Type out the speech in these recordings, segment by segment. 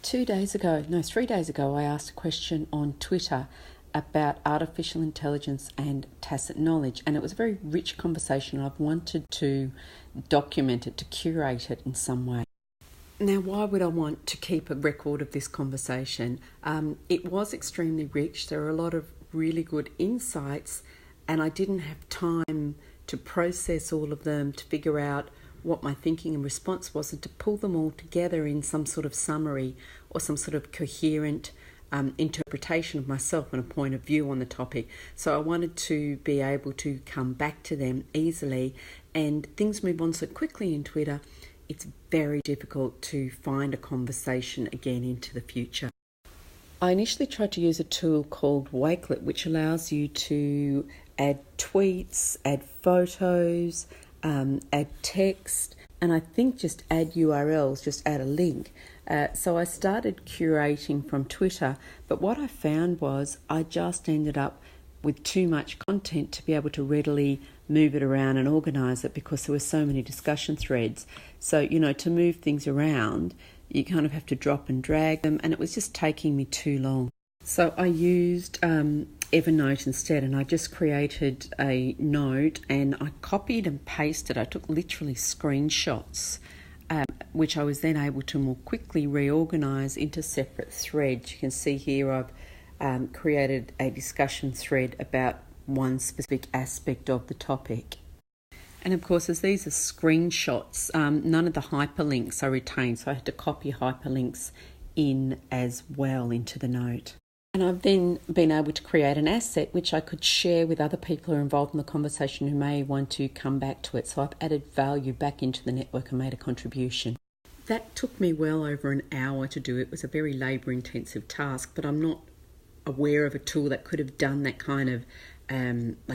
3 days ago, I asked a question on Twitter about artificial intelligence and tacit knowledge, and it was a very rich conversation. I've wanted to document it, to curate it in some way. Now, why would I want to keep a record of this conversation? It was extremely rich. There were a lot of really good insights, and I didn't have time to process all of them, to figure out what my thinking and response was, and to pull them all together in some sort of summary or some sort of coherent interpretation of myself and a point of view on the topic. So I wanted to be able to come back to them easily, and things move on so quickly in Twitter, it's very difficult to find a conversation again into the future. I initially tried to use a tool called Wakelet, which allows you to add tweets, add photos, add text, and I think just add URLs, just add a link. So I started curating from Twitter, but what I found was I just ended up with too much content to be able to readily move it around and organise it, because there were so many discussion threads. So, to move things around, you kind of have to drop and drag them, and it was just taking me too long. So I used Evernote instead, and I just created a note and I copied and pasted. I took literally screenshots, which I was then able to more quickly reorganise into separate threads. You can see here I've created a discussion thread about one specific aspect of the topic. And of course, as these are screenshots, none of the hyperlinks are retained, so I had to copy hyperlinks in as well into the note. And I've then been able to create an asset which I could share with other people who are involved in the conversation who may want to come back to it. So I've added value back into the network and made a contribution. That took me well over an hour to do. It was a very labour-intensive task, but I'm not aware of a tool that could have done that kind of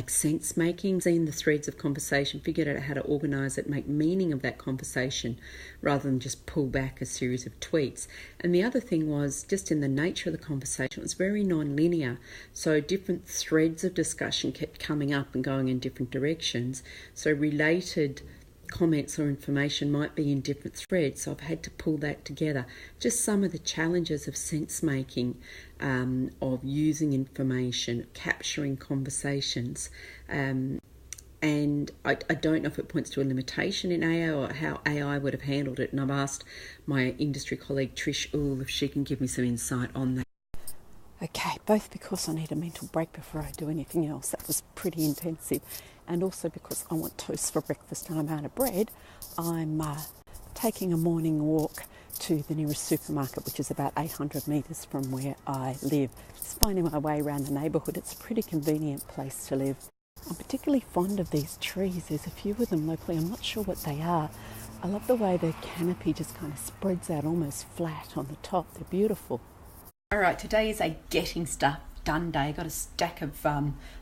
sense making, seen the threads of conversation, figured out how to organise it, make meaning of that conversation rather than just pull back a series of tweets. And the other thing was, just in the nature of the conversation, it was very non-linear, so different threads of discussion kept coming up and going in different directions, so related comments or information might be in different threads, so I've had to pull that together. Just some of the challenges of sense making, of using information, capturing conversations, and I don't know if it points to a limitation in AI or how AI would have handled it, and I've asked my industry colleague Trish Uhl if she can give me some insight on that. Okay, both because I need a mental break before I do anything else. That was pretty intensive. And also because I want toast for breakfast and I'm out of bread, I'm taking a morning walk to the nearest supermarket, which is about 800 metres from where I live. Just finding my way around the neighbourhood. It's a pretty convenient place to live. I'm particularly fond of these trees. There's a few of them locally. I'm not sure what they are. I love the way the canopy just kind of spreads out almost flat on the top. They're beautiful. All right, today is a getting stuff done day. Got a stack of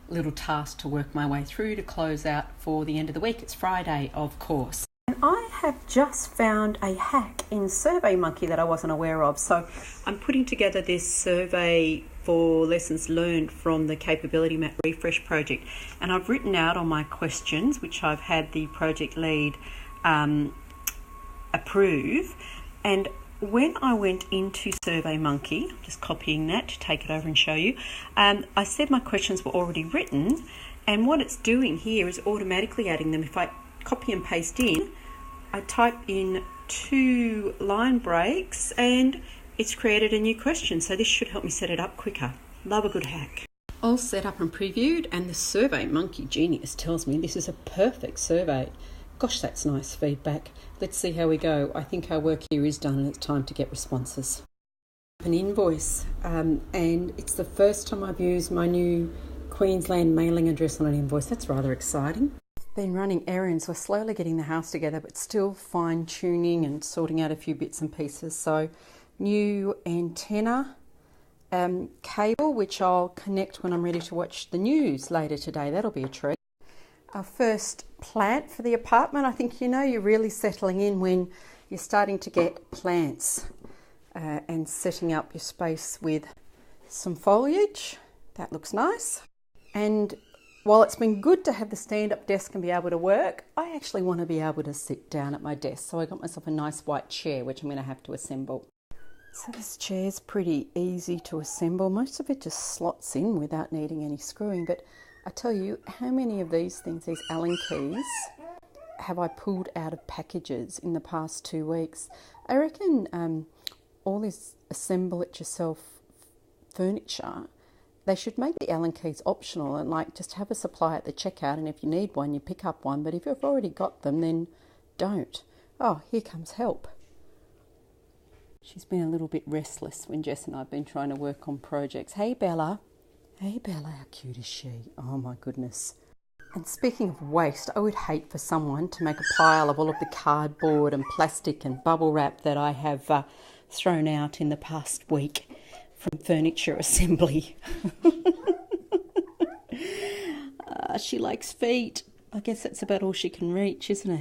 little tasks to work my way through to close out for the end of the week. It's Friday, of course. And I have just found a hack in SurveyMonkey that I wasn't aware of. So I'm putting together this survey for lessons learned from the Capability Map Refresh project. And I've written out on my questions, which I've had the project lead approve. And when I went into SurveyMonkey, just copying that to take it over and show you, I said my questions were already written, and what it's doing here is automatically adding them. If I copy and paste in, I type in 2 line breaks and it's created a new question. So this should help me set it up quicker. Love a good hack. All set up and previewed, and the SurveyMonkey genius tells me this is a perfect survey. Gosh, that's nice feedback. Let's see how we go. I think our work here is done and it's time to get responses. An invoice, and it's the first time I've used my new Queensland mailing address on an invoice. That's rather exciting. Been running errands. We're slowly getting the house together, but still fine-tuning and sorting out a few bits and pieces. So, new antenna cable, which I'll connect when I'm ready to watch the news later today. That'll be a treat. Our first plant for the apartment. I think you're really settling in when you're starting to get plants and setting up your space with some foliage. That looks nice. And while it's been good to have the stand-up desk and be able to work, I actually want to be able to sit down at my desk. So I got myself a nice white chair, which I'm going to have to assemble. So this chair's pretty easy to assemble. Most of it just slots in without needing any screwing. But I tell you, how many of these things, these Allen keys, have I pulled out of packages in the past 2 weeks? I reckon all this assemble it yourself furniture, they should make the Allen keys optional and like just have a supply at the checkout, and if you need one you pick up one, but if you've already got them then don't. Oh, here comes help. She's been a little bit restless when Jess and I have been trying to work on projects. Hey Bella. Hey Bella, how cute is she? Oh my goodness. And speaking of waste, I would hate for someone to make a pile of all of the cardboard and plastic and bubble wrap that I have thrown out in the past week from furniture assembly. She likes feet. I guess that's about all she can reach, isn't it?